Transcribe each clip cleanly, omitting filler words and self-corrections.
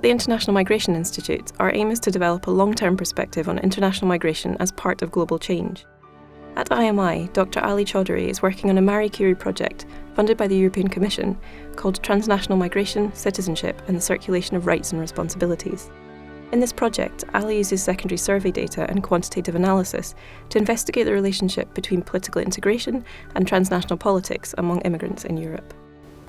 At the International Migration Institute, our aim is to develop a long-term perspective on international migration as part of global change. At IMI, Dr. Ali Chaudhary is working on a Marie Curie project funded by the European Commission called Transnational Migration, Citizenship and the Circulation of Rights and Responsibilities. In this project, Ali uses secondary survey data and quantitative analysis to investigate the relationship between political integration and transnational politics among immigrants in Europe.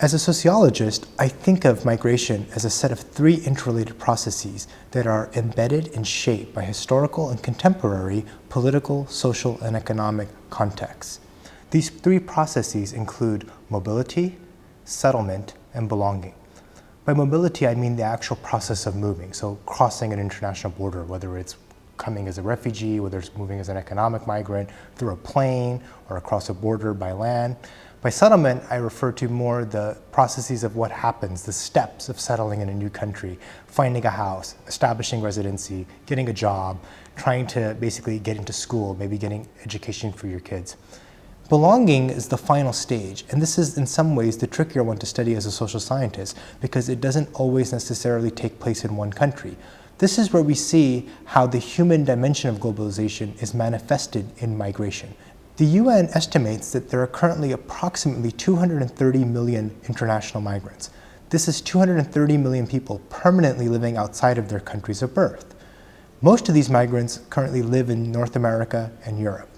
As a sociologist, I think of migration as a set of three interrelated processes that are embedded and shaped by historical and contemporary political, social, and economic contexts. These three processes include mobility, settlement, and belonging. By mobility, I mean the actual process of moving, so crossing an international border, whether it's coming as a refugee, whether it's moving as an economic migrant through a plane or across a border by land. By settlement, I refer to more the processes of what happens, the steps of settling in a new country, finding a house, establishing residency, getting a job, trying to basically get into school, maybe getting education for your kids. Belonging is the final stage, and this is in some ways the trickier one to study as a social scientist because it doesn't always necessarily take place in one country. This is where we see how the human dimension of globalization is manifested in migration. The UN estimates that there are currently approximately 230 million international migrants. This is 230 million people permanently living outside of their countries of birth. Most of these migrants currently live in North America and Europe.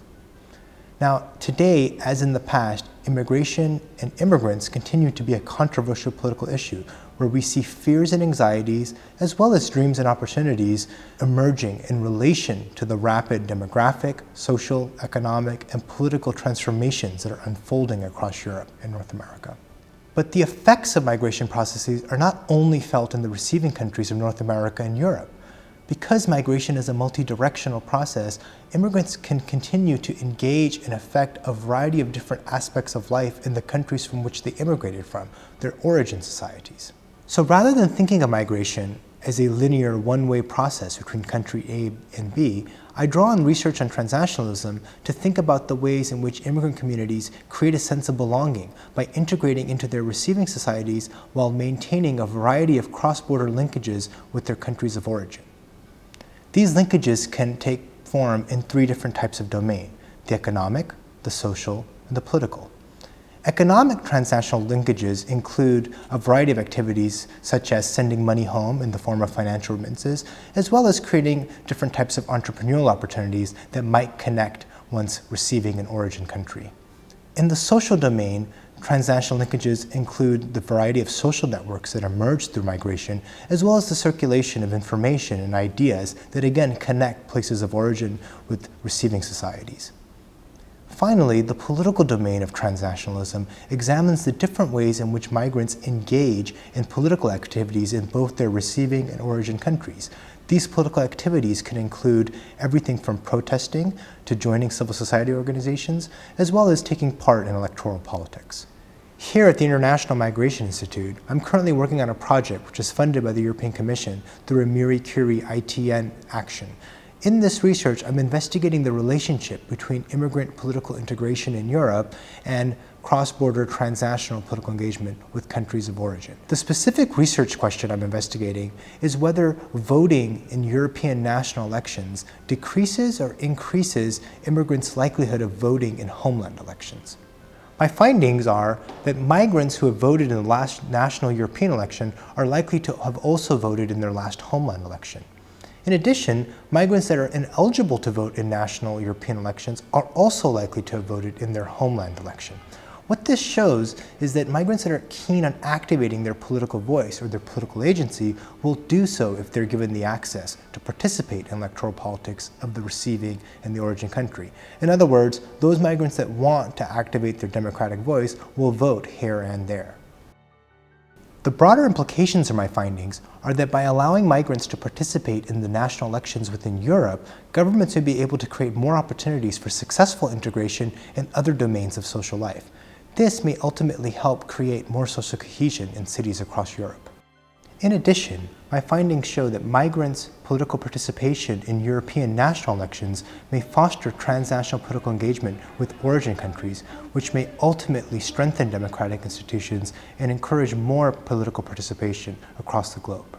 Now, today, as in the past, immigration and immigrants continue to be a controversial political issue where we see fears and anxieties, as well as dreams and opportunities emerging in relation to the rapid demographic, social, economic, and political transformations that are unfolding across Europe and North America. But the effects of migration processes are not only felt in the receiving countries of North America and Europe. Because migration is a multi-directional process, immigrants can continue to engage and affect a variety of different aspects of life in the countries from which they immigrated from, their origin societies. So rather than thinking of migration as a linear one-way process between country A and B, I draw on research on transnationalism to think about the ways in which immigrant communities create a sense of belonging by integrating into their receiving societies while maintaining a variety of cross-border linkages with their countries of origin. These linkages can take form in three different types of domain: the economic, the social, and the political. Economic transnational linkages include a variety of activities such as sending money home in the form of financial remittances, as well as creating different types of entrepreneurial opportunities that might connect one's receiving and origin country. In the social domain, transnational linkages include the variety of social networks that emerge through migration, as well as the circulation of information and ideas that again connect places of origin with receiving societies. Finally, the political domain of transnationalism examines the different ways in which migrants engage in political activities in both their receiving and origin countries. These political activities can include everything from protesting to joining civil society organizations, as well as taking part in electoral politics. Here at the International Migration Institute, I'm currently working on a project which is funded by the European Commission through a Marie Curie ITN action. In this research, I'm investigating the relationship between immigrant political integration in Europe and cross-border transnational political engagement with countries of origin. The specific research question I'm investigating is whether voting in European national elections decreases or increases immigrants' likelihood of voting in homeland elections. My findings are that migrants who have voted in the last national European election are likely to have also voted in their last homeland election. In addition, migrants that are ineligible to vote in national European elections are also likely to have voted in their homeland election. What this shows is that migrants that are keen on activating their political voice or their political agency will do so if they're given the access to participate in electoral politics of the receiving and the origin country. In other words, those migrants that want to activate their democratic voice will vote here and there. The broader implications of my findings are that by allowing migrants to participate in the national elections within Europe, governments may be able to create more opportunities for successful integration in other domains of social life. This may ultimately help create more social cohesion in cities across Europe. In addition, my findings show that migrants' political participation in European national elections may foster transnational political engagement with origin countries, which may ultimately strengthen democratic institutions and encourage more political participation across the globe.